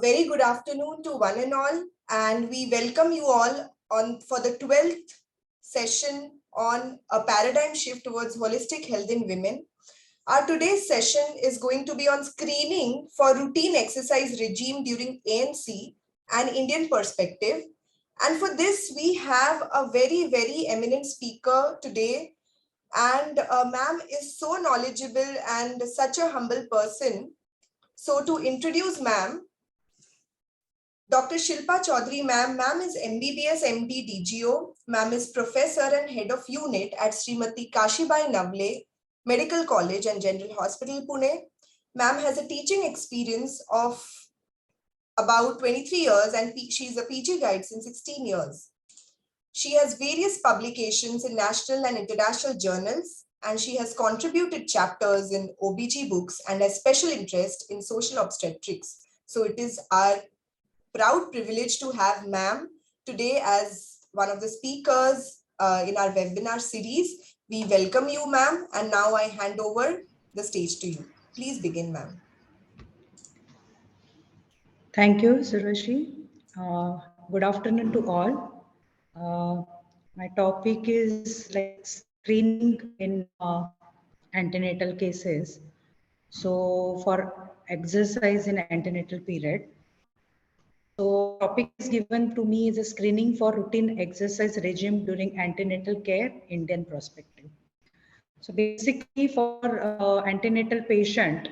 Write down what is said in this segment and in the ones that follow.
very good afternoon to one and all, and we welcome you all for the 12th session on a paradigm shift towards holistic health in women. Our today's session is going to be on screening for routine exercise regime during ANC and Indian perspective. And for this, we have a very eminent speaker today. And ma'am is so knowledgeable and such a humble person. So to introduce ma'am, Dr. Shilpa Chaudhari, ma'am is MBBS MD DGO. Ma'am is professor and head of unit at Srimati Kashibai Navle Medical College and General Hospital, Pune. Ma'am has a teaching experience of about 23 years and she is a PG guide since 16 years. She has various publications in national and international journals, and she has contributed chapters in OBG books and has special interest in social obstetrics. So it is our proud privilege to have ma'am today as one of the speakers in our webinar series. We welcome you, ma'am, and now I hand over the stage to you. Please begin, ma'am. Thank you, Sureshi. Good afternoon to all. My topic is like screening in antenatal cases. So for exercise in antenatal period. So topic is given to me is a screening for routine exercise regime during antenatal care, Indian perspective. So basically for antenatal patient,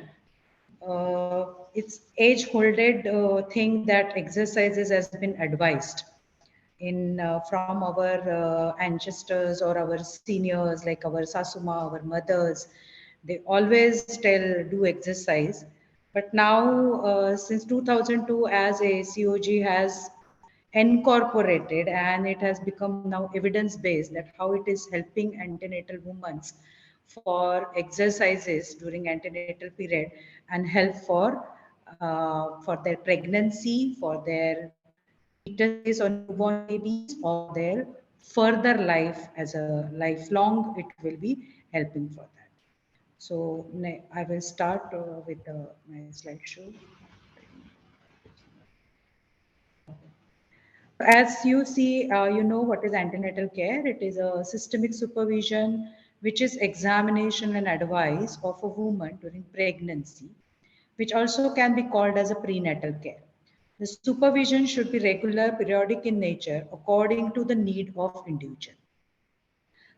it's age-holded thing that exercises has been advised in from our ancestors or our seniors like our sasuma, our mothers. They always tell do exercise. But now since 2002, as a COG has incorporated and it has become now evidence-based that how it is helping antenatal women for exercises during antenatal period and help for their pregnancy, for their fetuses or newborn babies, or their further life as a lifelong, it will be helping for that. So I will start with my slideshow. As you see, you know what is antenatal care. It is a systemic supervision, which is examination and advice of a woman during pregnancy, which also can be called as a prenatal care. The supervision should be regular, periodic in nature, according to the need of individual.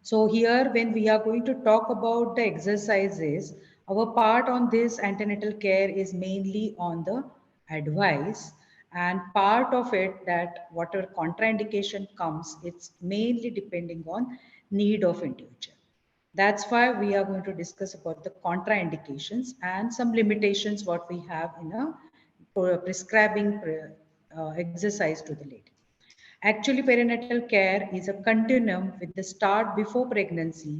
So here, when we are going to talk about the exercises, our part on this antenatal care is mainly on the advice, and part of it that whatever contraindication comes, it's mainly depending on need of individual. That's why we are going to discuss about the contraindications and some limitations what we have in a prescribing exercise to the lady. Actually, perinatal care is a continuum with the start before pregnancy,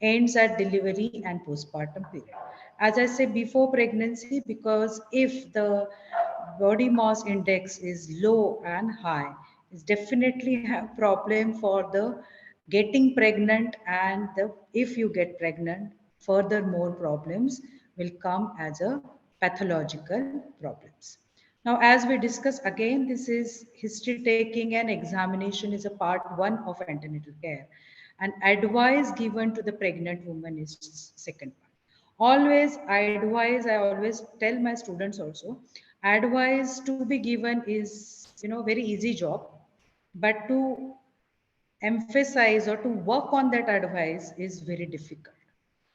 ends at delivery and postpartum period. As I say before pregnancy, because if the body mass index is low and high, it's definitely have problem for the getting pregnant, and if you get pregnant, further more problems will come as a pathological problems. Now, as we discuss again, this is history taking and examination is a part one of antenatal care, and advice given to the pregnant woman is second part. Always advice, I always tell my students also, advice to be given is, very easy job, but to emphasize or to work on that advice is very difficult.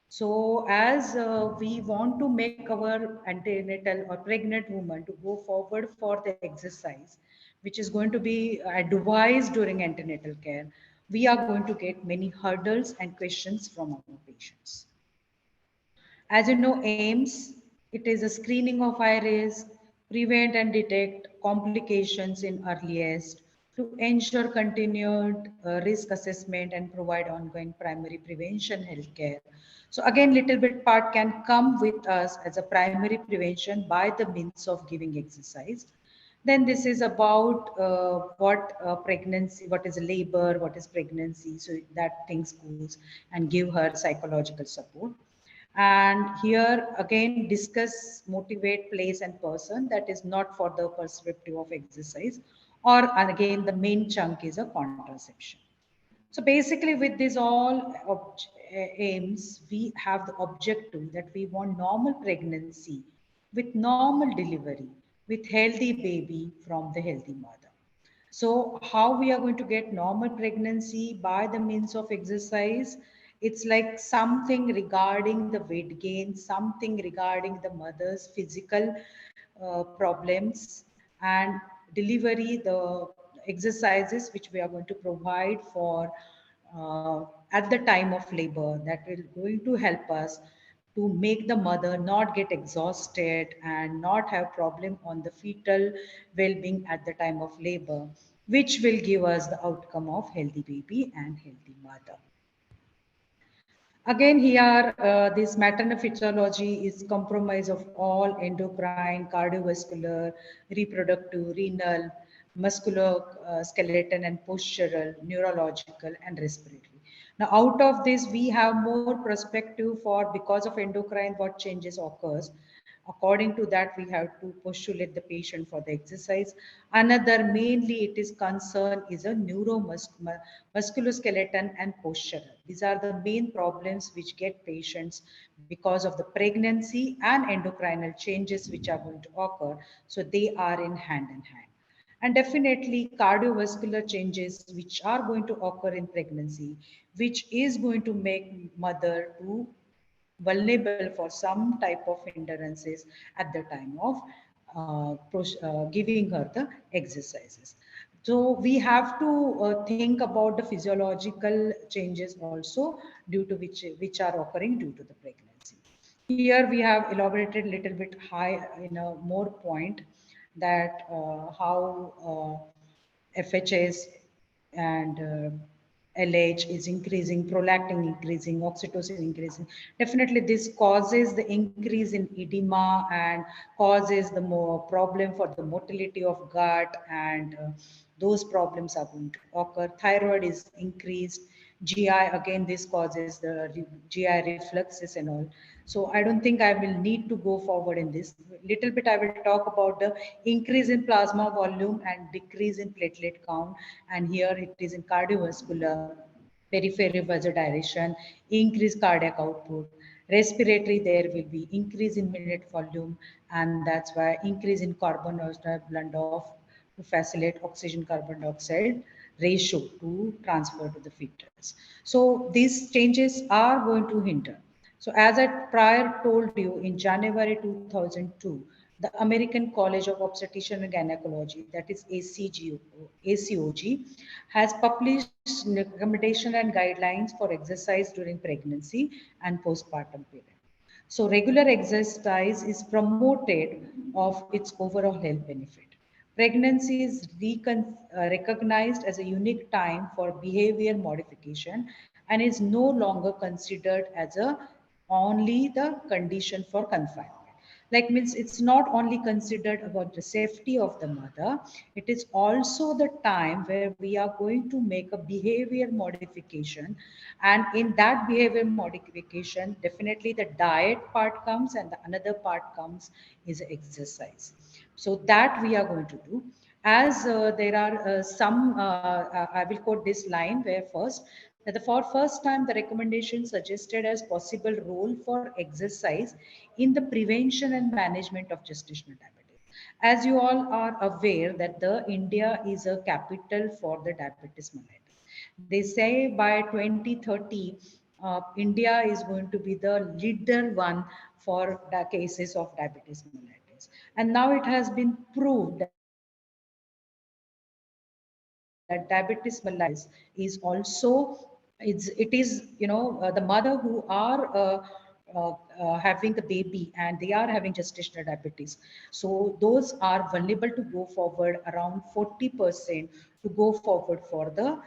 So as we want to make our antenatal or pregnant woman to go forward for the exercise, which is going to be advised during antenatal care, we are going to get many hurdles and questions from our patients. As you know, AIMS, it is a screening of high risk, prevent and detect complications in earliest, to ensure continued risk assessment and provide ongoing primary prevention healthcare. So again, little bit part can come with us as a primary prevention by the means of giving exercise. Then this is about what pregnancy, what is labor, what is pregnancy, so that things goes and give her psychological support. And here again discuss, motivate, place and person, that is not for the perspective of exercise. Or again the main chunk is a contraception. So basically with these all aims, we have the objective that we want normal pregnancy with normal delivery with healthy baby from the healthy mother. So how we are going to get normal pregnancy by the means of exercise? It's like something regarding the weight gain, something regarding the mother's physical problems, and delivery, the exercises which we are going to provide for at the time of labor, that will going to help us to make the mother not get exhausted and not have problem on the fetal well-being at the time of labor, which will give us the outcome of healthy baby and healthy mother. Again, here, this maternal physiology is compromise of all endocrine, cardiovascular, reproductive, renal, muscular, skeleton, and postural, neurological, and respiratory. Now, out of this, we have more perspective for because of endocrine, what changes occurs. According to that, we have to postulate the patient for the exercise. Another, mainly it is concern is a musculoskeleton and postural. These are the main problems which get patients because of the pregnancy and endocrinal changes which are going to occur. So they are in hand. And definitely cardiovascular changes which are going to occur in pregnancy, which is going to make mother to vulnerable for some type of hindrances at the time of giving her the exercises. So we have to think about the physiological changes also due to which are occurring due to the pregnancy. Here we have elaborated a little bit high in a more point that how FHS and LH is increasing, prolactin increasing, oxytocin increasing. Definitely, this causes the increase in edema and causes the more problem for the motility of gut, and those problems are going to occur. Thyroid is increased. GI, again, this causes the GI refluxes and all. So I don't think I will need to go forward in this. Little bit I will talk about the increase in plasma volume and decrease in platelet count. And here it is in cardiovascular, peripheral vasodilation, increase cardiac output. Respiratory, there will be increase in minute volume, and that's why increase in carbon dioxide blend off to facilitate oxygen carbon dioxide ratio to transfer to the fetus. So these changes are going to hinder. So as I prior told you, in January 2002, the American College of Obstetrician and Gynecology, that is ACOG, has published recommendation and guidelines for exercise during pregnancy and postpartum period. So regular exercise is promoted of its overall health benefit. Pregnancy is recognized as a unique time for behavior modification and is no longer considered as a only the condition for confinement. Like means it's not only considered about the safety of the mother, it is also the time where we are going to make a behavior modification. And in that behavior modification, definitely the diet part comes and the another part comes is exercise. So that we are going to do. As there are I will quote this line where first, that the for first time the recommendation suggested as possible role for exercise in the prevention and management of gestational diabetes. As you all are aware that the India is a capital for the diabetes mellitus. They say by 2030, India is going to be the leader one for the cases of diabetes mellitus. And now it has been proved that diabetes mellitus is also it is the mother who are having the baby and they are having gestational diabetes. So those are vulnerable to go forward around 40% to go forward for the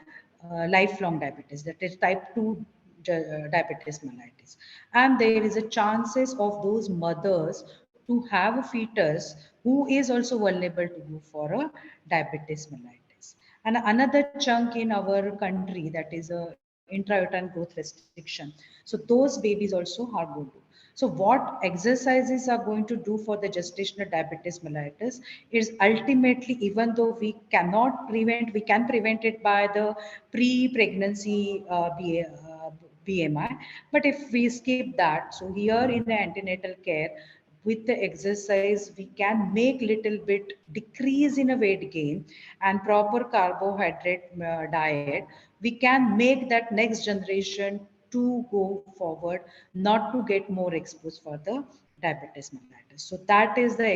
lifelong diabetes, that is type 2 diabetes mellitus. And there is a chances of those mothers to have a fetus who is also vulnerable to go for a diabetes mellitus. And another chunk in our country, that is a intrauterine growth restriction. So those babies also are going to. So what exercises are going to do for the gestational diabetes mellitus is ultimately, even though we cannot prevent, we can prevent it by the pre-pregnancy BMI. But if we skip that, so here in the antenatal care, with the exercise, we can make little bit decrease in a weight gain and proper carbohydrate diet. We can make that next generation to go forward, not to get more exposed for the diabetes mellitus. So that is the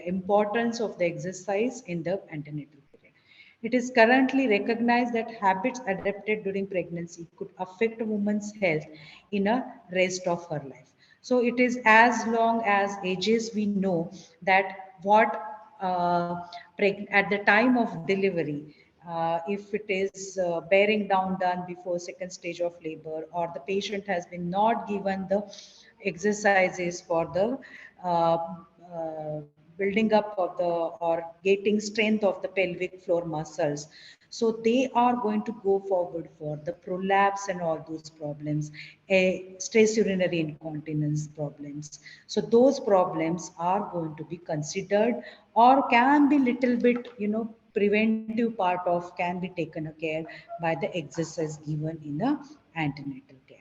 importance of the exercise in the antenatal period. It is currently recognized that habits adapted during pregnancy could affect a woman's health in a rest of her life. So it is as long as ages we know that what at the time of delivery, if it is bearing down done before second stage of labor, or the patient has been not given the exercises for the uh, building up of the or getting strength of the pelvic floor muscles, so they are going to go forward for the prolapse and all those problems, stress urinary incontinence problems. So those problems are going to be considered or can be little bit, preventive part of can be taken care by the exercise given in a antenatal care.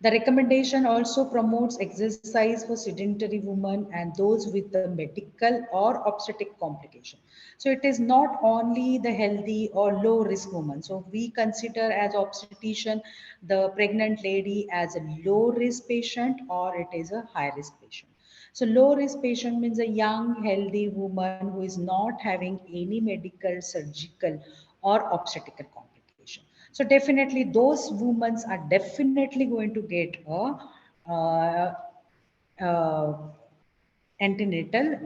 The recommendation also promotes exercise for sedentary women and those with the medical or obstetric complication. So it is not only the healthy or low risk women. So we consider as obstetrician the pregnant lady as a low risk patient or it is a high risk patient. So low risk patient means a young healthy woman who is not having any medical, surgical or obstetrical complication. So definitely those women are definitely going to get a uh, uh, antenatal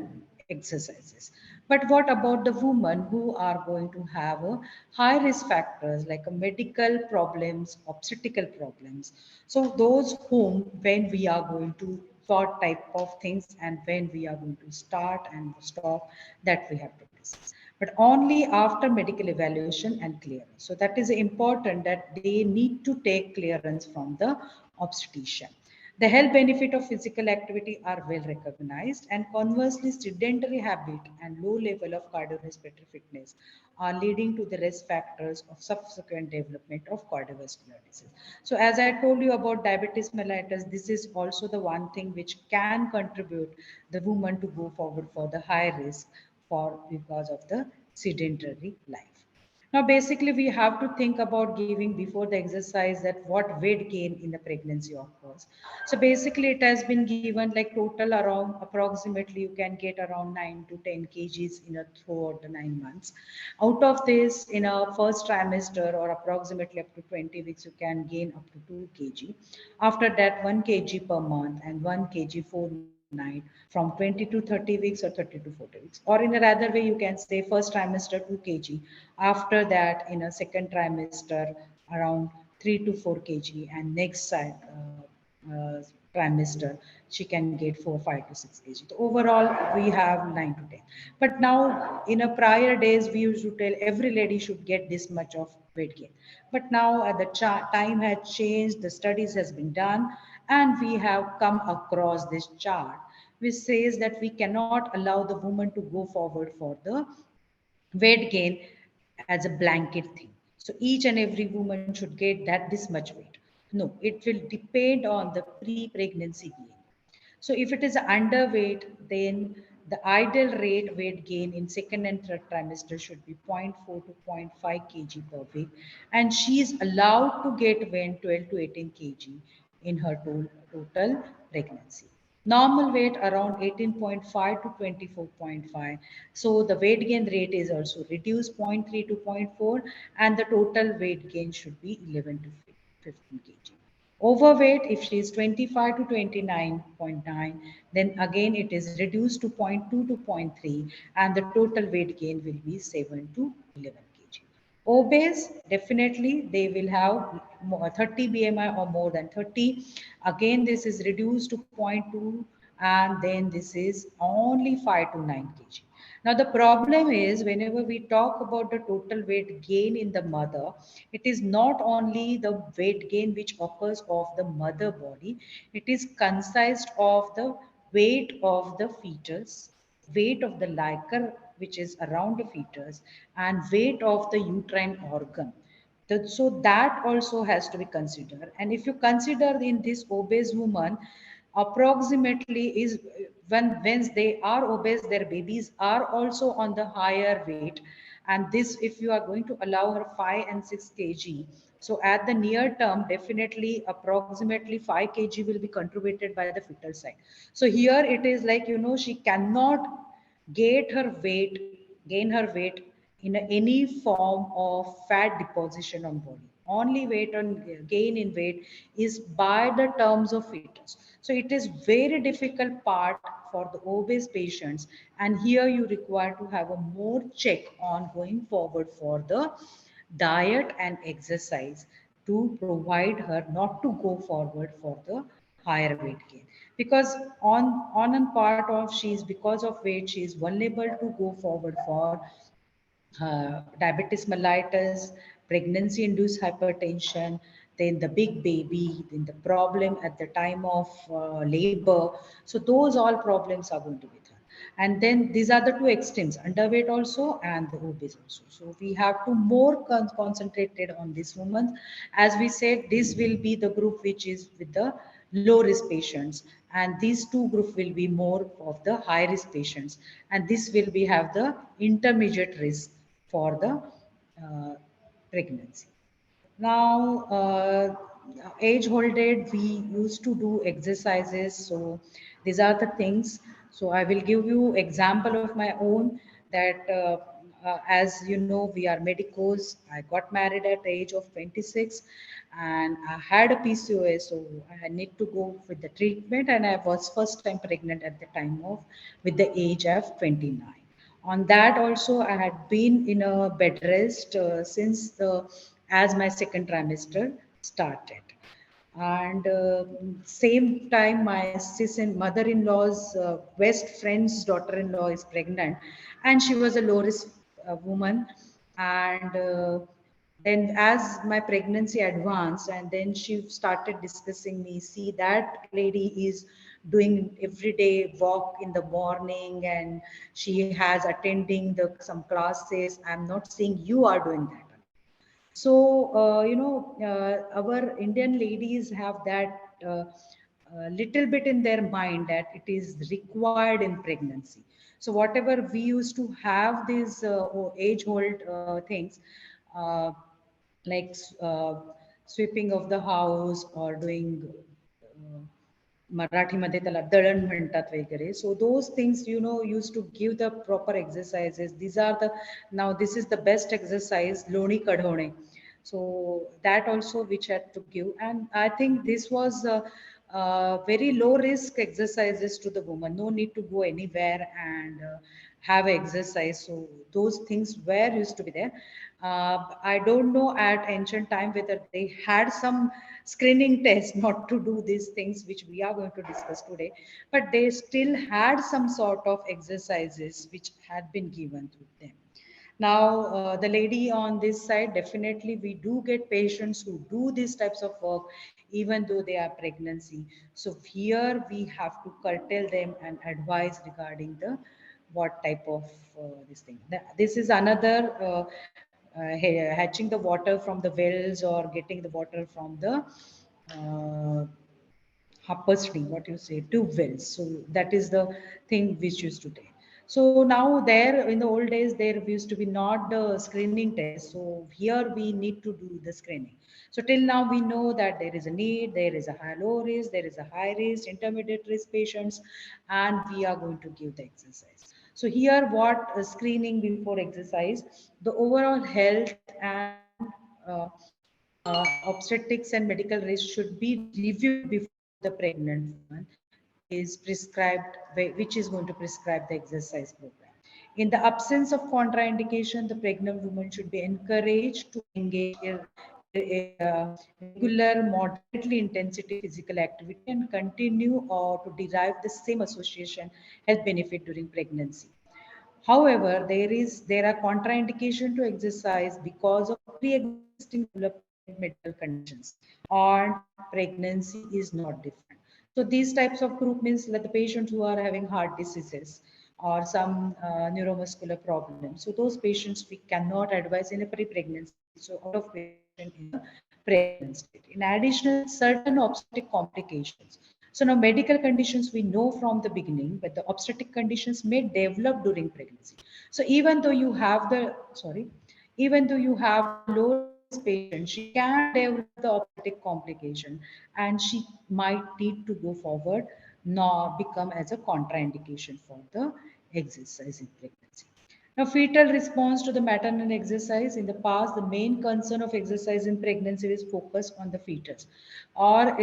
exercises. But what about the women who are going to have a high risk factors like a medical problems, obstetrical problems? So those whom when we are going to what type of things and when we are going to start and stop, that we have to discuss. But only after medical evaluation and clearance. So that is important that they need to take clearance from the obstetrician. The health benefit of physical activity are well recognized, and conversely, sedentary habit and low level of cardiorespiratory fitness are leading to the risk factors of subsequent development of cardiovascular disease. So, as I told you about diabetes mellitus, this is also the one thing which can contribute the woman to go forward for the high risk for because of the sedentary life. Now, basically, we have to think about giving before the exercise that what weight gain in the pregnancy occurs. So basically, it has been given like total around approximately you can get around 9 to 10 kgs in a throughout the 9 months. Out of this, in a first trimester or approximately up to 20 weeks, you can gain up to 2 kg. After that, 1 kg per month and 1 kg fortnight from 20 to 30 weeks or 30 to 40 weeks. Or in a rather way, you can say first trimester 2 kg. After that, in a second trimester, around 3 to 4 kg, and next side, trimester, she can get 4, 5 to 6 kg. So overall, we have 9 to 10. But now, in a prior days, we used to tell every lady should get this much of weight gain. But now, the time has changed, the studies has been done, and we have come across this chart which says that we cannot allow the woman to go forward for the weight gain as a blanket thing. So each and every woman should get that this much weight. No, it will depend on the pre-pregnancy gain. So if it is underweight, then the ideal rate weight gain in second and third trimester should be zero point 0.4 to zero point 0.5 kg per week, and she is allowed to get weight 12 to 18 kg in her total pregnancy. Normal weight around 18.5 to 24.5. So the weight gain rate is also reduced 0.3 to zero point 0.4, and the total weight gain should be 11 to 15 kg. Overweight, if she is 25 to 29.9, then again it is reduced to zero point 0.2 to zero point 0.3, and the total weight gain will be 7 to 11 kg. Obese, definitely they will have 30 BMI or more than 30. Again, this is reduced to zero point 0.2, and then this is only 5 to 9 kg. Now, the problem is whenever we talk about the total weight gain in the mother, it is not only the weight gain which occurs of the mother body, it is consisted of the weight of the fetus, weight of the liquor which is around the fetus, and weight of the uterine organ. So that also has to be considered. And if you consider in this obese woman, approximately is when they are obese, their babies are also on the higher weight. And this, if you are going to allow her 5 and 6 kg, so at the near term, definitely approximately 5 kg will be contributed by the fetal side. So here it is like, she cannot get her weight gain her weight in any form of fat deposition on body. Only weight on gain in weight is by the terms of fetus. So it is very difficult part for the obese patients, and here you require to have a more check on going forward for the diet and exercise to provide her not to go forward for the higher weight gain. Because on a part of she is, because of weight, she is vulnerable to go forward for diabetes mellitus, pregnancy induced hypertension, then the big baby, then the problem at the time of labor. So those all problems are going to be there. And then these are the two extremes, underweight also and the obese also. So we have to more concentrated on this woman. As we said, this will be the group which is with the low risk patients, and these two group will be more of the high risk patients, and this will be have the intermediate risk for the pregnancy. Now, age holded, we used to do exercises. So these are the things. So I will give you example of my own that as you know, we are medicos. I got married at the age of 26 and I had a PCOS. So I need to go with the treatment, and I was first time pregnant at the time of with the age of 29. On that also, I had been in a bed rest since the as my second trimester started. And same time my mother-in-law's best friend's daughter-in-law is pregnant, and she was a low risk woman. And then as my pregnancy advanced, and then she started discussing me, see that lady is doing everyday walk in the morning, and she has attending the some classes. I'm not saying you are doing that. So our Indian ladies have that little bit in their mind that it is required in pregnancy. So whatever we used to have these age old things, uh, like sweeping of the house or doing मराठीमध्ये त्याला दळण म्हणतात वगैरे. So those things, used to give the proper exercises. These are the, now this is the best exercise, Loni कढवणे. So that also which had to give. And I think this was very low risk exercises to the woman. No need to go anywhere and have exercise. So those things were used to be there. I don't know at ancient time whether they had some screening test not to do these things which we are going to discuss today, but they still had some sort of exercises which had been given to them. Now, the lady on this side, definitely we do get patients who do these types of work even though they are pregnancy. So here we have to curtail them and advise regarding the what type of this thing. This is another hatching the water from the wells or getting the water from the uh, upstream, what you say, tube wells. So that is the thing which used to take. So now there in the old days there used to be not the screening test. So here we need to do the screening. So till now we know that there is a need, there is a high low risk, there is a high risk, intermediate risk patients, and we are going to give the exercise. So here what screening before exercise, the overall health and obstetrics and medical risk should be reviewed before the pregnant woman is prescribed, which is going to prescribe the exercise program. In the absence of contraindication, the pregnant woman should be encouraged to engage regular, moderately intensity physical activity and continue or to derive the same association health benefit during pregnancy. However, there are contraindication to exercise because of pre-existing development medical conditions, and pregnancy is not different. So these types of group means like the patients who are having heart diseases or some neuromuscular problems. So those patients we cannot advise in a pre-pregnancy. So out of question in the pregnant state. In additional, certain obstetric complications. So now medical conditions we know from the beginning, but the obstetric conditions may develop during pregnancy. So even though you have the low risk patient, she can develop the obstetric complication, and she might need to go forward, nor become as a contraindication for the exercise in pregnancy. Now, fetal response to the maternal exercise. In the past, the main concern of exercise in pregnancy is focused on the fetus. Or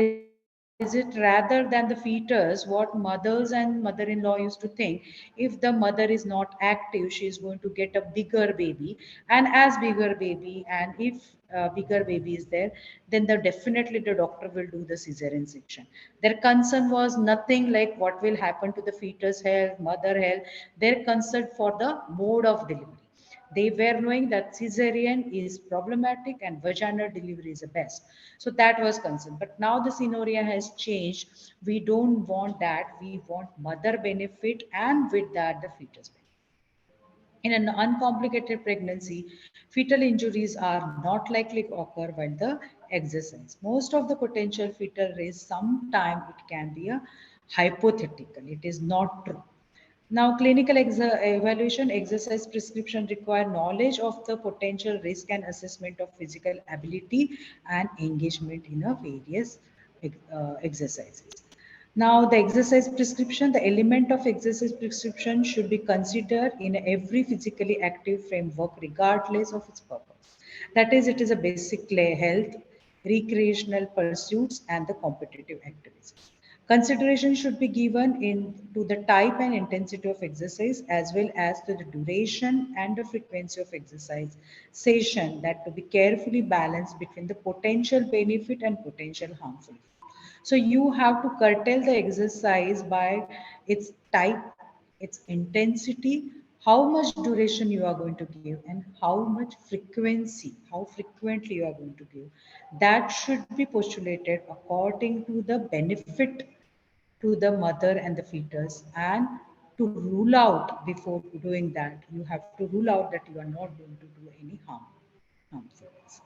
is it rather than the fetus, what mothers and mother-in-law used to think, if the mother is not active, she is going to get a bigger baby. And as bigger baby, and if bigger baby is there, then definitely the doctor will do the cesarean section. Their concern was nothing like what will happen to the fetus health, mother health. Their concern for the mode of delivery. They were knowing that cesarean is problematic and vaginal delivery is the best. So that was concern. But now the scenario has changed. We don't want that. We want mother benefit, and with that the fetus benefit. In an uncomplicated pregnancy, fetal injuries are not likely to occur while the exercise. Most of the potential fetal risk, sometimes it can be a hypothetical. It is not true. Now, clinical evaluation, exercise prescription require knowledge of the potential risk and assessment of physical ability and engagement in a various exercises. Now, the exercise prescription, the element of exercise prescription should be considered in every physically active framework, regardless of its purpose. That is, it is a basic health, recreational pursuits, and the competitive activities. Consideration should be given to the type and intensity of exercise, as well as to the duration and the frequency of exercise session, that to be carefully balanced between the potential benefit and potential harmful. So you have to curtail the exercise by its type, its intensity, how much duration you are going to give, and how much frequency, how frequently you are going to give. That should be postulated according to the benefit to the mother and the fetus. And to rule out, before doing that, you have to rule out that you are not going to do any harmfulness.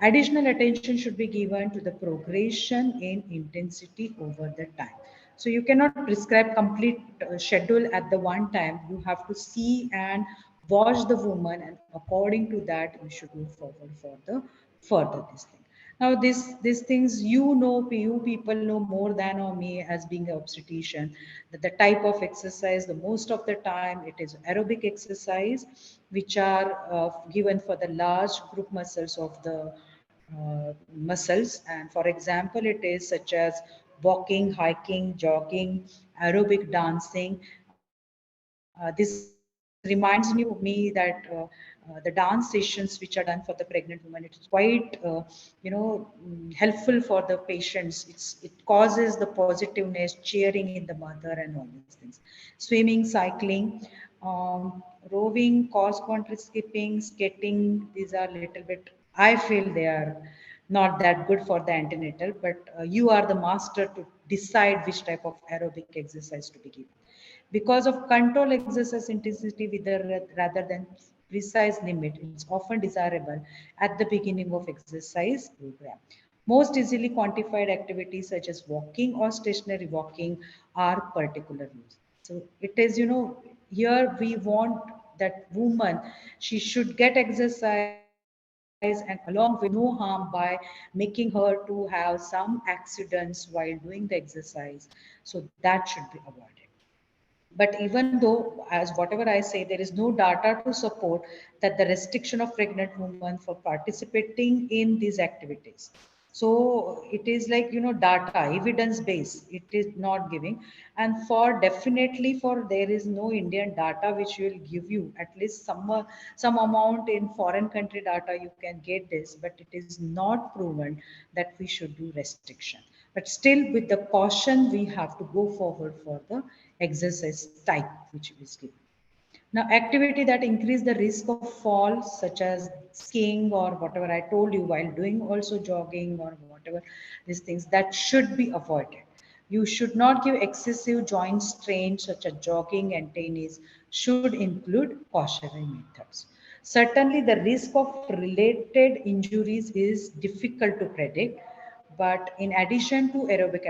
Additional attention should be given to the progression in intensity over the time. So you cannot prescribe complete schedule at the one time. You have to see and watch the woman, and according to that you should move forward for the further this thing. Now these things, you people know more than or me as being an obstetrician, that the type of exercise, the most of the time it is aerobic exercise, which are given for the large group muscles of the muscles. And for example, it is such as walking, hiking, jogging, aerobic dancing. This reminds me that the dance sessions which are done for the pregnant woman, it is quite helpful for the patients. It causes the positiveness, cheering in the mother, and all these things. Swimming, cycling, rowing, cross country skipping, skating, these are little bit, I feel they are not that good for the antenatal, but you are the master to decide which type of aerobic exercise to be given. Because of control exercise intensity with rather than precise limit, it's often desirable at the beginning of exercise program. Most easily quantified activities such as walking or stationary walking are particular use. So it is, here we want that woman, she should get exercise, and along with no harm by making her to have some accidents while doing the exercise. So that should be avoided. But even though, as whatever I say, there is no data to support that the restriction of pregnant women for participating in these activities. So it is like, data, evidence based, it is not giving. And for definitely, for there is no Indian data which will give you at least some amount in foreign country data you can get this, but it is not proven that we should do restriction. But still, with the caution, we have to go forward for the exercise type which is given. Now, activity that increase the risk of falls, such as skiing or whatever I told you, while doing also jogging or whatever, these things that should be avoided. You should not give excessive joint strain, such as jogging and tennis, should include cautionary methods. Certainly, the risk of related injuries is difficult to predict, but in addition to aerobic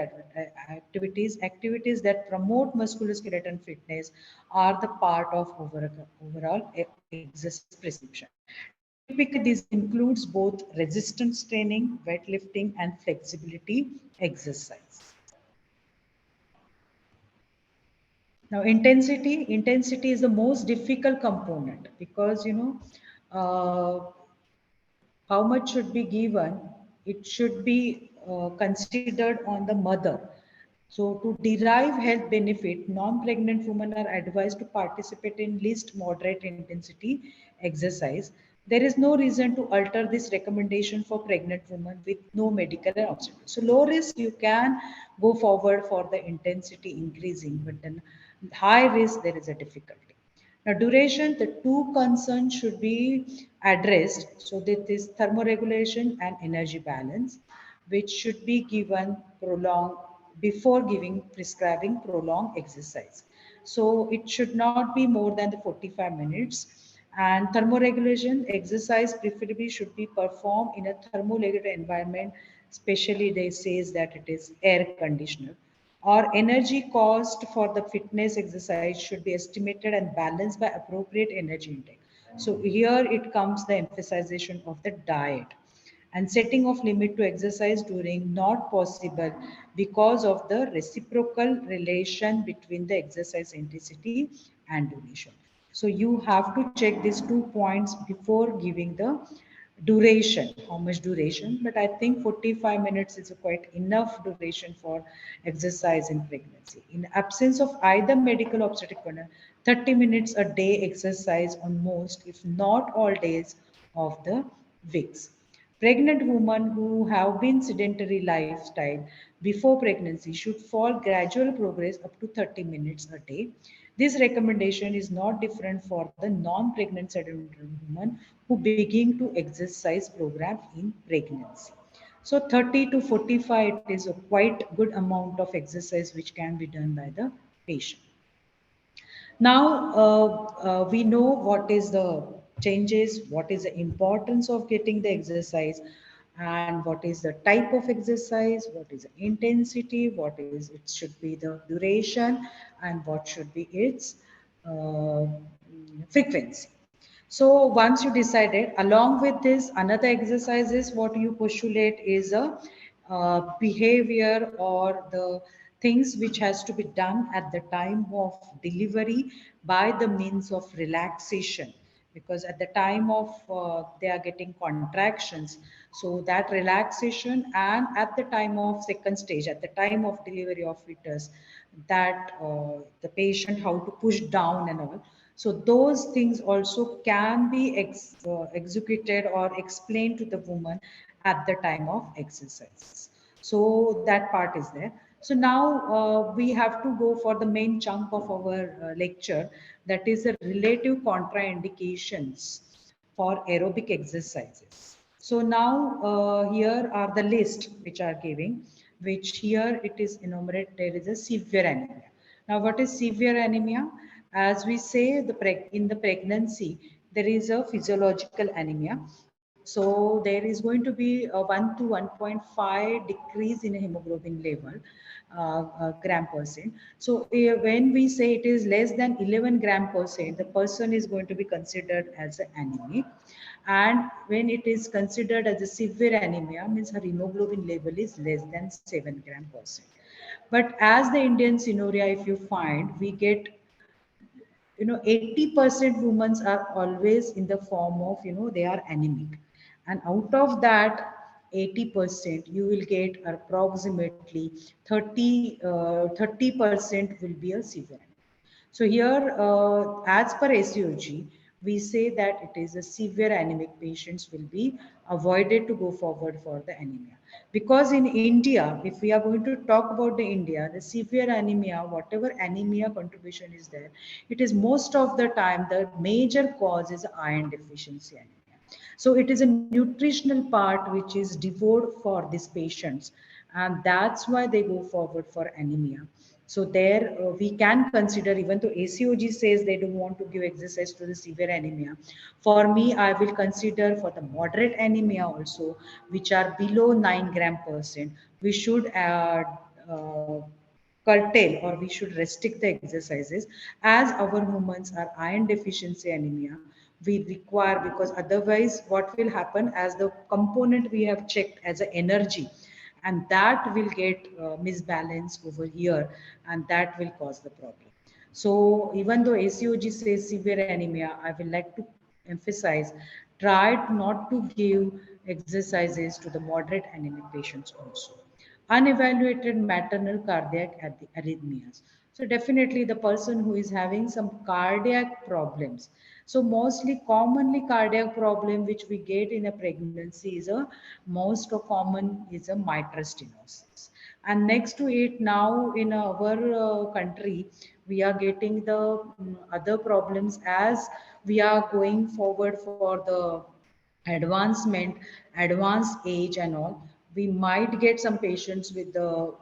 activities that promote musculoskeletal fitness are the part of overall exercise prescription. Typically, this includes both resistance training, weightlifting, and flexibility exercise. Now, intensity is the most difficult component because how much should be given, it should be considered on the mother. So to derive health benefit, non-pregnant women are advised to participate in least moderate intensity exercise. There is no reason to alter this recommendation for pregnant women with no medical obstacle. So low risk, you can go forward for the intensity increasing, but then high risk, there is a difficulty. Now, duration, the two concerns should be addressed. So, that is thermoregulation and energy balance, which should be given prolonged before giving prescribing prolonged exercise. So, it should not be more than the 45 minutes. And thermoregulation exercise preferably should be performed in a thermoregulated environment, especially they says that it is air conditioner. Or energy cost for the fitness exercise should be estimated and balanced by appropriate energy intake. So here it comes the emphasization of the diet and setting of limit to exercise during not possible because of the reciprocal relation between the exercise intensity and duration. So you have to check these 2 points before giving the duration, how much duration, but I think 45 minutes is a quite enough duration for exercise in pregnancy. In absence of either medical obstetric partner, 30 minutes a day exercise on most, if not all days of the weeks. Pregnant women who have been sedentary lifestyle before pregnancy should follow gradual progress up to 30 minutes a day. This recommendation is not different for the non-pregnant sedentary women who begin to exercise program in pregnancy. So 30 to 45 is a quite good amount of exercise which can be done by the patient. Now we know what is the changes, what is the importance of getting the exercise, and what is the type of exercise, what is the intensity, what is it should be the duration, and what should be its uh, frequency. So once you decided, along with this, another exercise is what you postulate is a behavior or the things which has to be done at the time of delivery by the means of relaxation, because at the time of they are getting contractions, so that relaxation, and at the time of second stage, at the time of delivery of fetus, that the patient how to push down and all, so those things also can be executed or explained to the woman at the time of exercises. So that part is there. So now we have to go for the main chunk of our lecture, that is the relative contraindications for aerobic exercises. So now here are the list which are giving, which here it is enumerated. There is a severe anemia. Now what is severe anemia? As we say in the pregnancy, there is a physiological anemia. So there is going to be a 1 to 1.5 decrease in hemoglobin level, gram percent. So when we say it is less than 11 gram percent, the person is going to be considered as an anemic. And when it is considered as a severe anemia, means her hemoglobin level is less than 7 gram percent. But as the Indian scenario, if you find, we get 80% women are always in the form of they are anemic, and out of that 80% you will get approximately 30% will be a severe anemia. So here as per SUG, we say that it is a severe anemic patients will be avoided to go forward for the anemia. Because in India, if we are going to talk about the India, the severe anemia, whatever anemia contribution is there, it is most of the time the major cause is iron deficiency anemia. So it is a nutritional part which is devoid for these patients, and that's why they go forward for anemia. So there we can consider, even though ACOG says they don't want to give exercise to the severe anemia, for me I will consider for the moderate anemia also, which are below 9 gram percent, we should uh, curtail or we should restrict the exercises, as our humans are iron deficiency anemia we require, because otherwise what will happen, as the component we have checked as a energy, and that will get misbalanced over here, and that will cause the problem. So even though ACOG says severe anemia, I will like to emphasize, try not to give exercises to the moderate anemic patients also. Unevaluated maternal cardiac arrhythmias. So definitely the person who is having some cardiac problems. So mostly commonly cardiac problem which we get in a pregnancy is a most common is a mitral stenosis. And next to it now in our country, we are getting the other problems as we are going forward for the advancement, advanced age and all, we might get some patients with the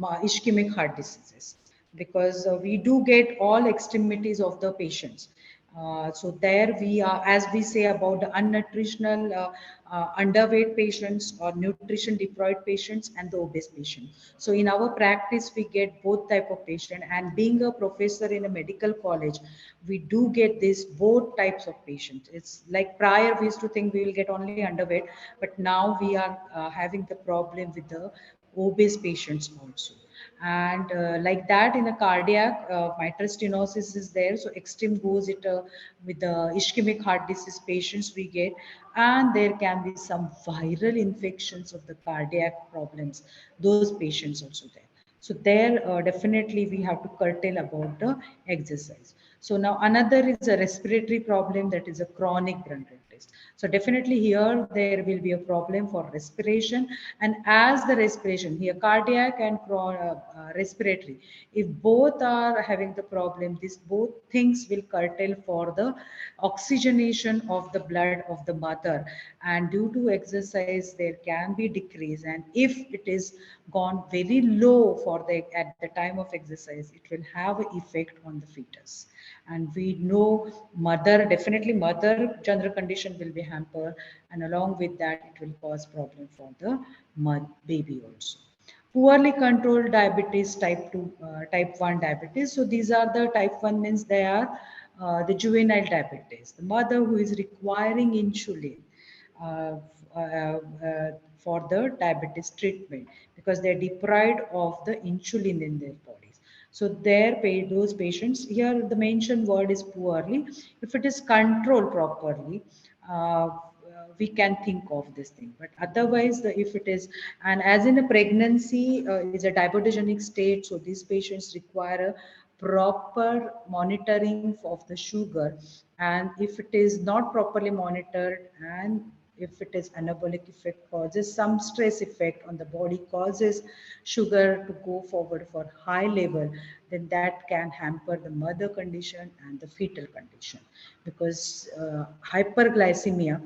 ischemic heart diseases, because we do get all extremities of the patients. So there we are, as we say about the unnutritional, underweight patients or nutrition deprived patients and the obese patient. So in our practice, we get both type of patient. And being a professor in a medical college, we do get this both types of patients. It's like prior we used to think we will get only underweight, but now we are having the problem with the obese patients also. And like that in a cardiac, mitral stenosis is there, so extreme goes it with the ischemic heart disease patients we get. And there can be some viral infections of the cardiac problems, those patients also there. So there definitely we have to curtail about the exercise. So now another is a respiratory problem, that is a chronic bronchitis. So definitely here there will be a problem for respiration. And as the respiration here, cardiac and respiratory, if both are having the problem, these both things will curtail for the oxygenation of the blood of the mother. And due to exercise there can be decrease, and if it is gone very low for the at the time of exercise, it will have an effect on the fetus. And we know mother, definitely mother general condition will be hampered, and along with that it will cause problem for the baby also. Poorly controlled diabetes, type 2, type 1 diabetes. So these are the type 1 means they are the juvenile diabetes, the mother who is requiring insulin uh, uh, for the diabetes treatment, because they're deprived of the insulin in their bodies. So those patients here, the mentioned word is poorly. If it is controlled properly, we can think of this thing. But otherwise, if it is, and as in a pregnancy is a diabetogenic state, so these patients require a proper monitoring of the sugar. And if it is not properly monitored, and if it is anabolic effect causes some stress effect on the body, causes sugar to go forward for high level, then that can hamper the mother condition and the fetal condition. Because hyperglycemia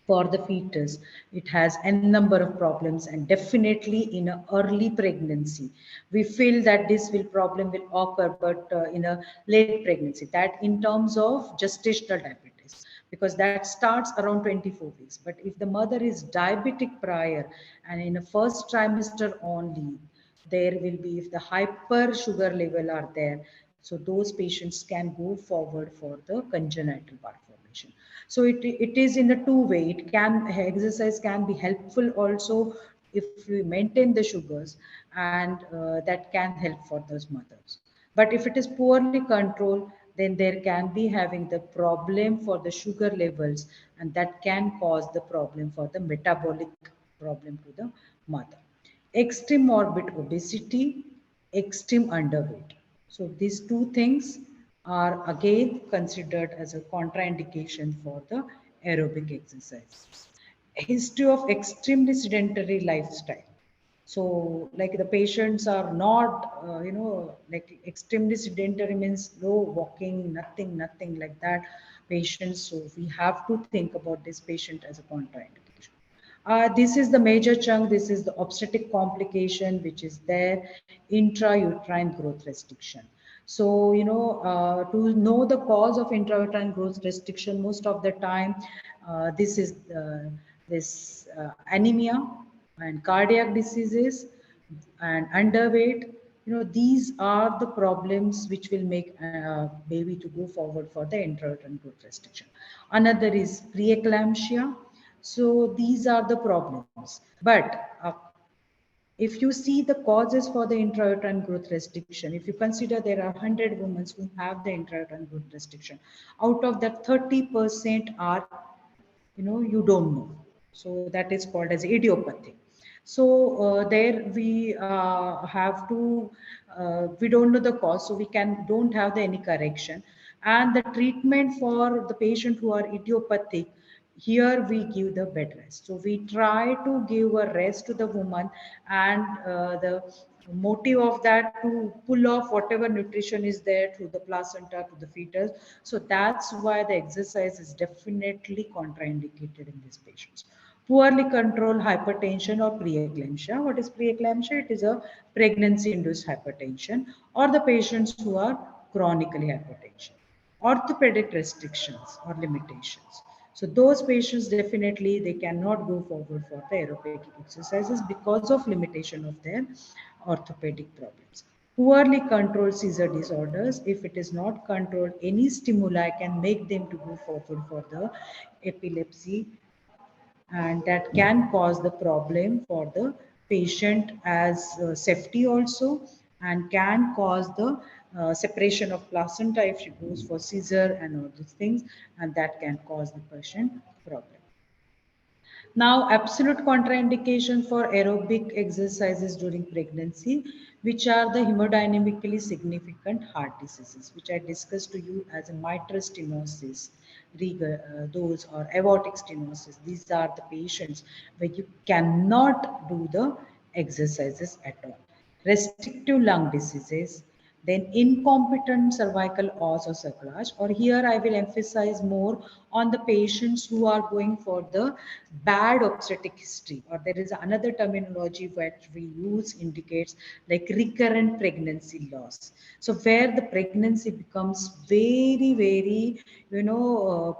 for the fetus, it has a number of problems. And definitely in a early pregnancy we feel that this will problem will occur, but in a late pregnancy, that in terms of gestational diabetes, because that starts around 24 weeks. But if the mother is diabetic prior and in the first trimester only, there will be, if the hyper sugar level are there, so those patients can go forward for the congenital heart formation. So it is in a two way. It can, exercise can be helpful also if we maintain the sugars, and that can help for those mothers. But if it is poorly controlled, then there can be having the problem for the sugar levels, and that can cause the problem for the metabolic problem to the mother. Extreme morbid obesity, extreme underweight. So these two things are again considered as a contraindication for the aerobic exercise. History of extremely sedentary lifestyle. So like the patients are not like extremely sedentary means no walking, nothing like that patients. So we have to think about this patient as a contraindication. This is the major chunk. This is the obstetric complication, which is there, intrauterine growth restriction. So, to know the cause of intrauterine growth restriction, most of the time, this is this anemia and cardiac diseases and underweight. These are the problems which will make baby to go forward for the intrauterine growth restriction. Another is preeclampsia. So these are the problems. But if you see the causes for the intrauterine growth restriction, if you consider there are 100 women who have the intrauterine growth restriction, out of that 30% are, you don't know. So that is called as idiopathic. So there we have to, we don't know the cause, so we don't have any correction. And the treatment for the patient who are idiopathic, here we give the bed rest. So we try to give a rest to the woman, and the motive of that to pull off whatever nutrition is there through the placenta to the fetus. So that's why the exercise is definitely contraindicated in these patients. Poorly controlled hypertension or preeclampsia. What is preeclampsia? It is a pregnancy induced hypertension, or the patients who are chronically hypertension. Orthopedic restrictions or limitations. So those patients definitely they cannot go forward for the aerobic exercises because of limitation of their orthopedic problems. Poorly controlled seizure disorders, if it is not controlled, any stimuli can make them to go forward for the epilepsy, and that can cause the problem for the patient as safety also, and can cause the separation of placenta if she goes for seizure and all these things, and that can cause the patient problem. Now, absolute contraindication for aerobic exercises during pregnancy, which are the hemodynamically significant heart diseases, which I discussed to you as a mitral stenosis, those or aortic stenosis. These are the patients where you cannot do the exercises at all. Restrictive lung diseases, then incompetent cervical os or cerclage, or here I will emphasize more on the patients who are going for the bad obstetric history, or there is another terminology which we use indicates like recurrent pregnancy loss. So where the pregnancy becomes very,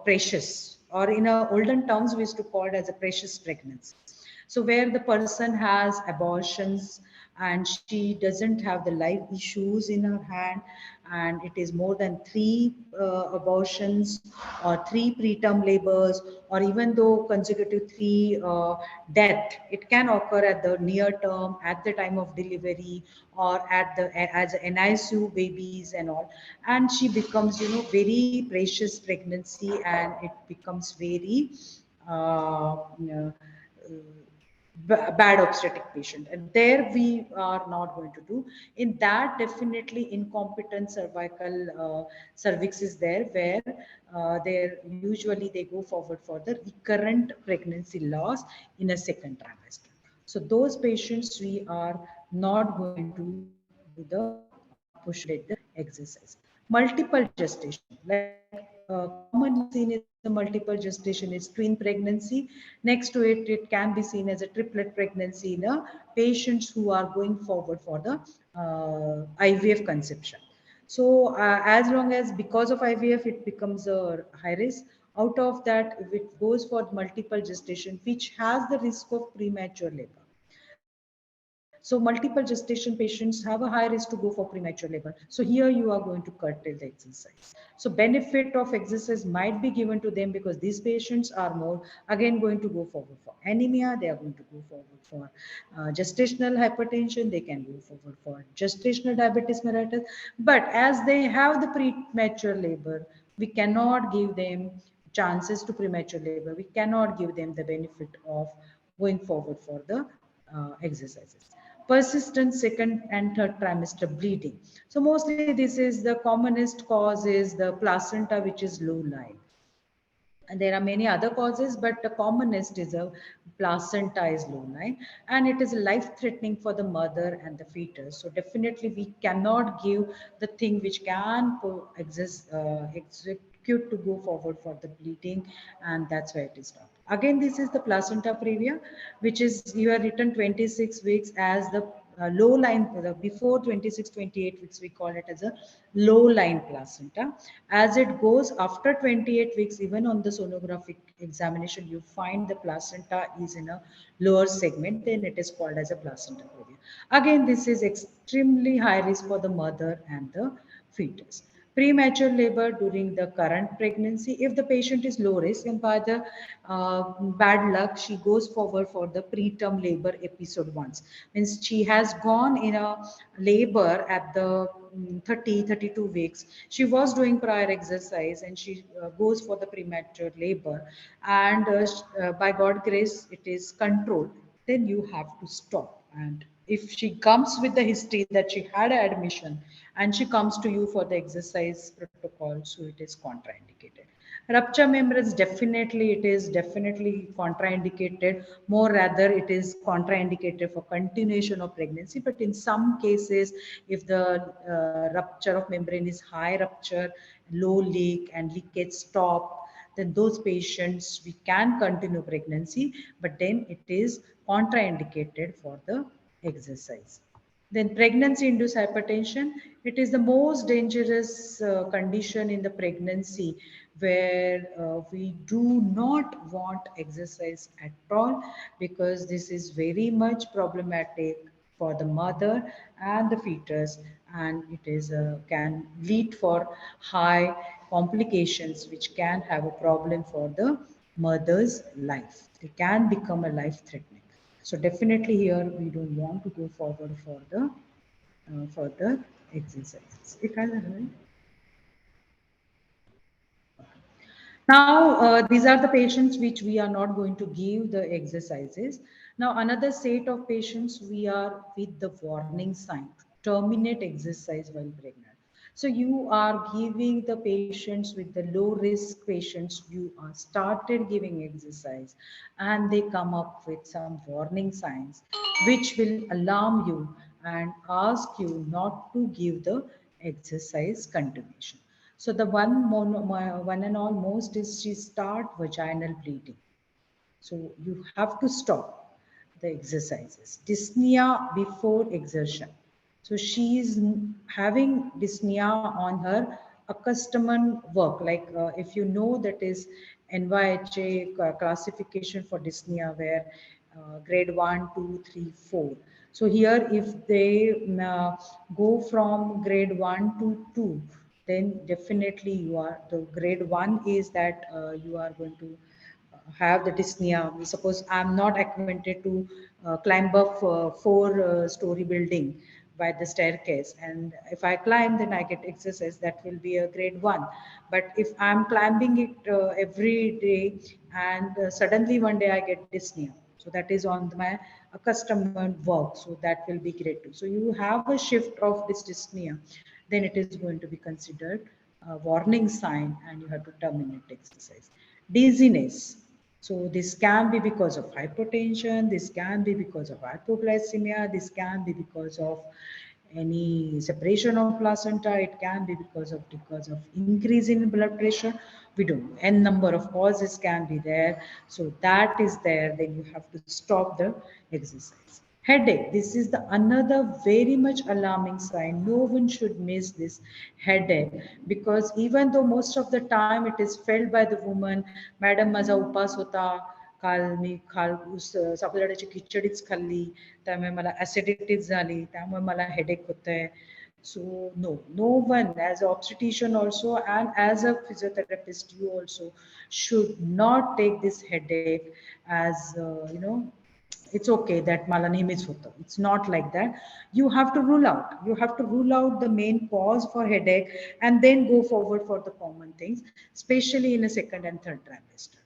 precious, or in a olden terms we used to call it as a precious pregnancy. So where the person has abortions and she doesn't have the life issues in her hand, and it is more than three abortions or three preterm labors, or even though consecutive three death, it can occur at the near term, at the time of delivery, or at the as an NICU babies and all, and she becomes very precious pregnancy, and it becomes very bad obstetric patient, and there we are not going to do. In that, definitely incompetent cervical cervix is there, where they usually they go forward for the recurrent pregnancy loss in a second trimester. So those patients we are not going to do the push the exercise. Multiple gestation, like commonly seen is a multiple gestation is twin pregnancy. Next to it, it can be seen as a triplet pregnancy in a patients who are going forward for the IVF conception. So as long as because of IVF it becomes a high risk, out of that if it goes for multiple gestation which has the risk of premature labor. So multiple gestation patients have a high risk to go for premature labor. So here you are going to curtail the exercise. So benefit of exercise might be given to them because these patients are more again going to go forward for anemia. They are going to go forward for gestational hypertension. They can go forward for gestational diabetes mellitus. But as they have the premature labor, we cannot give them chances to premature labor. We cannot give them the benefit of going forward for the exercises. persistent second and third trimester bleeding. So mostly this is the commonest cause is the placenta which is low lying. And there are many other causes, but the commonest is a placenta is low lying, and it is life threatening for the mother and the fetus. So definitely we cannot give the thing which can execute to go forward for the bleeding, and that's why it is stopped. Again, this is the placenta previa, which is you are written 26 weeks as the low line, before 26 28 weeks we call it as a low line placenta. As it goes after 28 weeks, even on the sonographic examination you find the placenta is in a lower segment, then it is called as a placenta previa. Again, this is extremely high risk for the mother and the fetus. Premature labor during the current pregnancy, if the patient is low risk and by the bad luck she goes forward for the preterm labor episode once, means she has gone in a labor at the 30 32 weeks, she was doing prior exercise and she goes for the premature labor, and by god grace it is controlled, then you have to stop. And if she comes with the history that she had an admission and she comes to you for the exercise protocol, so it is contraindicated. Rupture membranes, definitely it is definitely contraindicated, more rather it is contraindicated for continuation of pregnancy. But in some cases, if the rupture of membrane is high rupture, low leak and leakage stop, then those patients we can continue pregnancy, but then it is contraindicated for the exercise. Then pregnancy induced hypertension, it is the most dangerous condition in the pregnancy, where we do not want exercise at all, because this is very much problematic for the mother and the fetus, and it is can lead for high complications which can have a problem for the mother's life. They can become a life threatening. So definitely here we don't want to go forward for the further exercises. Now, these are the patients which we are not going to give the exercises. Now, another set of patients we are with the warning signs, terminate exercise while pregnant. So you are giving the patients with the low risk patients, you are started giving exercise and they come up with some warning signs which will alarm you and ask you not to give the exercise continuation. So the one and all most is she start vaginal bleeding. So you have to stop the exercises. Dyspnea before exertion. So she is having dyspnea on her accustomed work. Like if you know that is NYHA classification for dyspnea, where grade 1, 2, 3, 4. So here if they go from grade 1 to 2, then definitely you are, the grade 1 is that you are going to have the dyspnea. Suppose I'm not acquainted to climb up 4-story building by the staircase, and if I climb, then I get exercise. That will be a grade 1. But if I'm climbing it every day, and suddenly one day I get dyspnea, so that is on my accustomed work. So that will be grade 2. So you have a shift of this dyspnea, then it is going to be considered a warning sign, and you have to terminate exercise. Dizziness. So this can be because of hypertension, this can be because of hypoglycemia, this can be because of any separation of placenta, it can be because of increase in blood pressure. We don't know. N number of causes can be there. So that is there, then you have to stop the exercise. Headache, this is the another very much alarming sign. No one should miss this headache, because even though most of the time it is felt by the woman, madam माझा उपास होता, काल मी साबुदाण्याची खिचडीच खाल्ली, त्यामुळे मला ऍसिडिटीज झाली, त्यामुळे मला हेडेक होतंय. So no one, as an obstetrician also and as a physiotherapist, you also should not take this headache as it's okay that मला नेहमीच होतं. It's not like that. You have to rule out. You have to rule out the main cause for headache and then go forward for the common things, especially in a second and third trimester.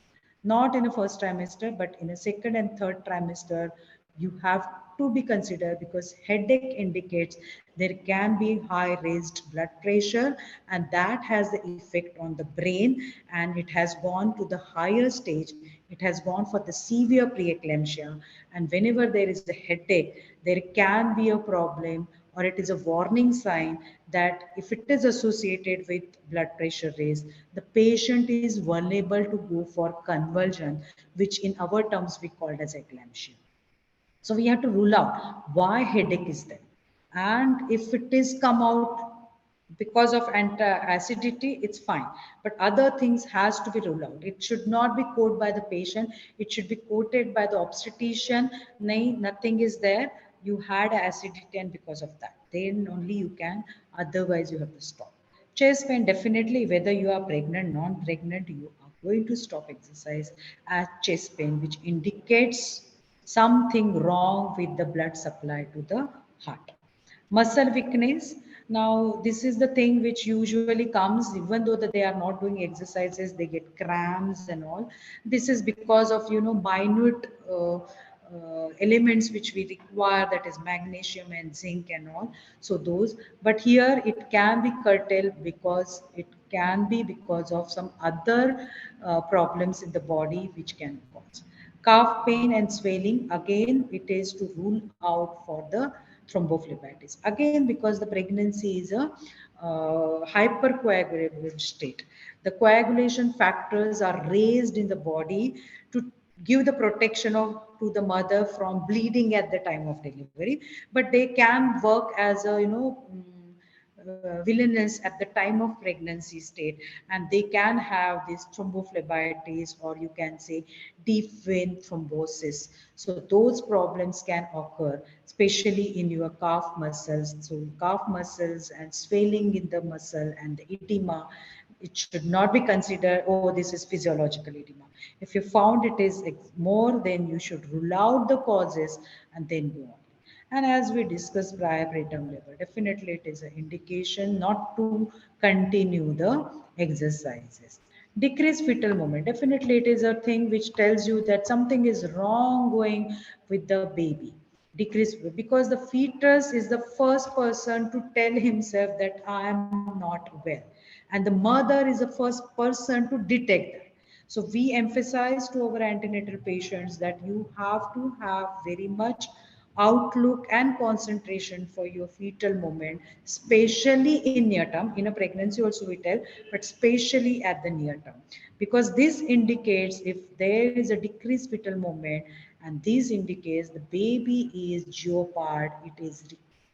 Not in a first trimester, but in a second and third trimester, you have to be considered, because headache indicates there can be high raised blood pressure, and that has the effect on the brain, and it has gone to the higher stage. It has gone for the severe preeclampsia, and whenever there is a headache, there can be a problem, or it is a warning sign that if it is associated with blood pressure raise, the patient is vulnerable to go for convulsion, which in our terms we called as eclampsia. So we have to rule out why headache is there. And if it is come out because of acidity, it's fine. But other things has to be ruled out. It should not be quoted by the patient. It should be quoted by the obstetrician. Nahin, nothing is there. You had acidity and because of that. Then only you can, otherwise you have to stop. Chest pain, definitely, whether you are pregnant, non-pregnant, you are going to stop exercise at chest pain, which indicates something wrong with the blood supply to the heart. Muscle weakness. Now, this is the thing which usually comes even though that they are not doing exercises, they get cramps and all. This is because of minute elements which we require, that is magnesium and zinc and all. So those, but here it can be curtailed because it can be because of some other problems in the body which can cause calf pain and swelling. Again, it is to rule out for the thrombophlebitis. Again, because the pregnancy is a hypercoagulable state. The coagulation factors are raised in the body to give the protection of to the mother from bleeding at the time of delivery, but they can work as a villainous at the time of pregnancy state, and they can have this thrombophlebitis, or you can say deep vein thrombosis. So those problems can occur, especially in your calf muscles. So calf muscles and swelling in the muscle and the edema, it should not be considered, oh, this is physiological edema. If you found it is more, then you should rule out the causes and then go on. And as we discussed prior preterm labor, definitely it is an indication not to continue the exercises. Decrease fetal movement. Definitely it is a thing which tells you that something is wrong going with the baby. Decrease, because the fetus is the first person to tell himself that I am not well. And the mother is the first person to detect that. So we emphasize to our antenatal patients that you have to have very much outlook and concentration for your fetal movement, especially in near term. In a pregnancy also we tell, but especially at the near term, because this indicates if there is a decreased fetal movement, and this indicates the baby is jeopard, it is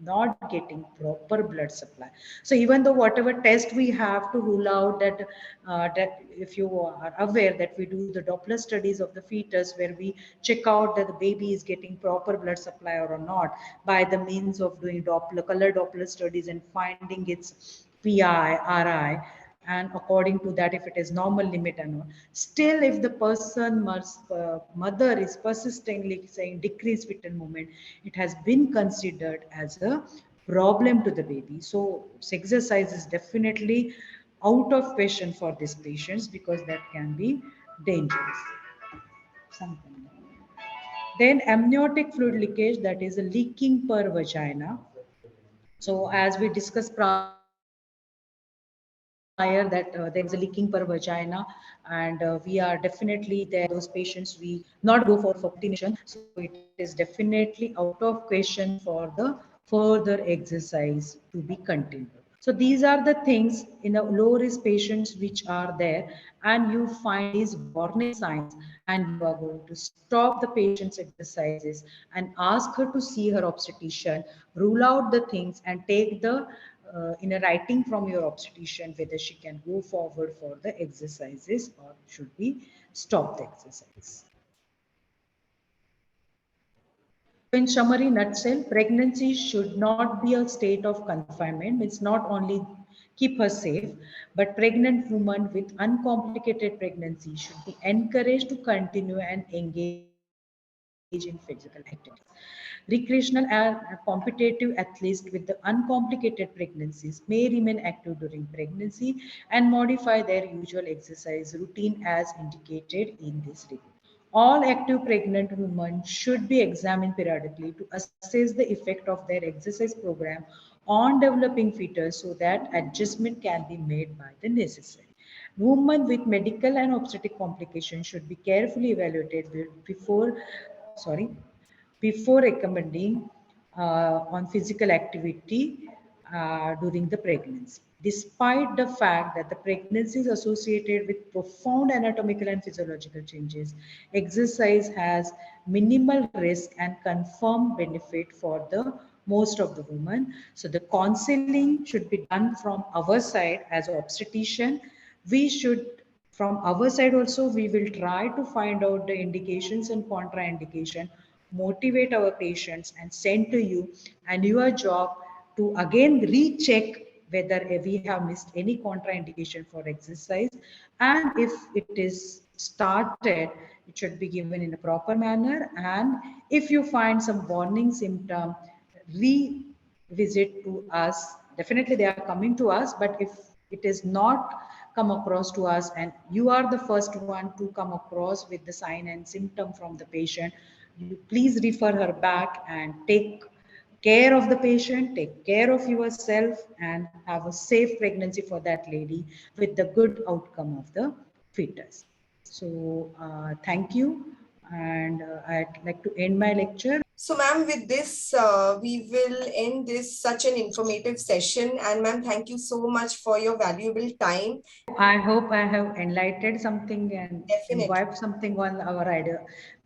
not getting proper blood supply. So even though whatever test we have to rule out that, that if you are aware that we do the Doppler studies of the fetus, where we check out that the baby is getting proper blood supply or not, by the means of doing Doppler, color Doppler studies and finding its PI, RI, and according to that, if it is normal limit or not. Still, if the person mother is persistently saying decreased fetal movement, it has been considered as a problem to the baby. So exercise is definitely out of question for these patients, because that can be dangerous. Something. Then amniotic fluid leakage, that is a leaking per vagina. So as we discussed prior that there is a leaking per vagina, and we are definitely there. Those patients we not go for continuation. So it is definitely out of question for the further exercise to be continued. So these are the things in the low risk patients which are there, and you find these warning signs, and you are going to stop the patient's exercises and ask her to see her obstetrician, rule out the things, and take the in a writing from your obstetrician whether she can go forward for the exercises or should be stop the exercise. So in summary, nutshell, pregnancy should not be a state of confinement. It's not only keep her safe, but pregnant women with uncomplicated pregnancy should be encouraged to continue and engage in physical activities. Recreational and competitive athletes with the uncomplicated pregnancies may remain active during pregnancy and modify their usual exercise routine as indicated in this review. All active pregnant women should be examined periodically to assess the effect of their exercise program on developing fetus so that adjustment can be made by the necessary. Women with medical and obstetric complications should be carefully evaluated sorry, before recommending on physical activity during the pregnancy. Despite the fact that the pregnancy is associated with profound anatomical and physiological changes, exercise has minimal risk and confirmed benefit for the most of the women. So the counseling should be done from our side as obstetrician. We should from our side also we will try to find out the indications and contraindication, motivate our patients and send to you, and your job to again recheck whether we have missed any contraindication for exercise, and if it is started it should be given in a proper manner, and if you find some warning symptom, revisit to us. Definitely they are coming to us, but if it is not come across to us and you are the first one to come across with the sign and symptom from the patient, you please refer her back and take care of the patient, take care of yourself, and have a safe pregnancy for that lady with the good outcome of the fetus. So, thank you, and I'd like to end my lecture. So, ma'am, with this, we will end this such an informative session. And, ma'am, thank you so much for your valuable time. I hope I have enlightened something and Definitely. imbibed something on our idea,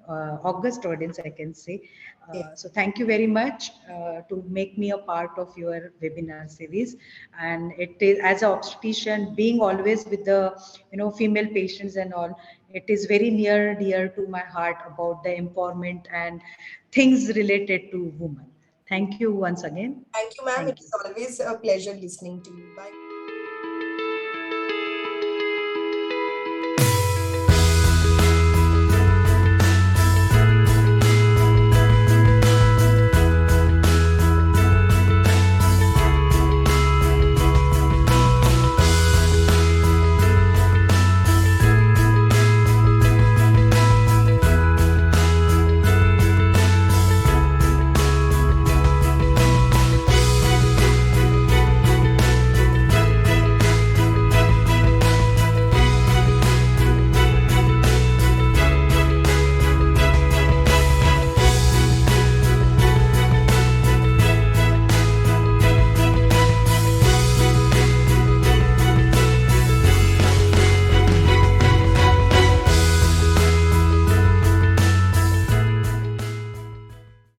August audience, I can say. Yes. So thank you very much to make me a part of your webinar series. And it is, as an obstetrician, being always with the female patients and all, it is very near dear to my heart about the empowerment and things related to women. Thank you once again. Thank you, ma'am. Thank It you. is always a pleasure listening to you. Bye.